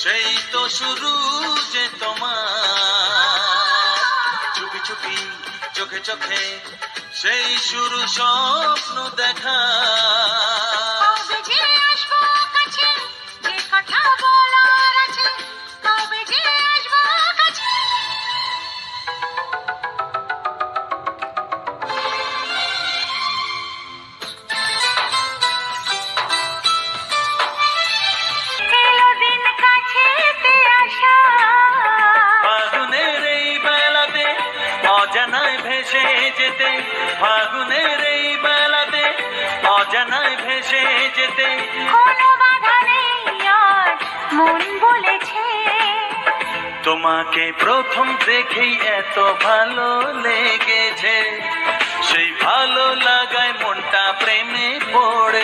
সেই তো শুরু যে তোমার, চুপি চুপি চোখে চোখে সেই শুরু স্বপ্ন দেখা। কবে যে আসবো কাছে, যে কথা বলার আছে, কবে যে আসবো কাছে। এলো দিন কাছেতে আসা, ফাগুনের এই বেলাতে অজানায় ভেসে যেতে, ফাগুনের এই বেলাতে অজানায় ভেসে যেতে। কোনো বাধা নেই আজ মন বলেছে, তোমাকে প্রথম দেখেই এত ভালো লেগেছে, সেই ভালো লাগায় মনটা প্রেমে পড়ে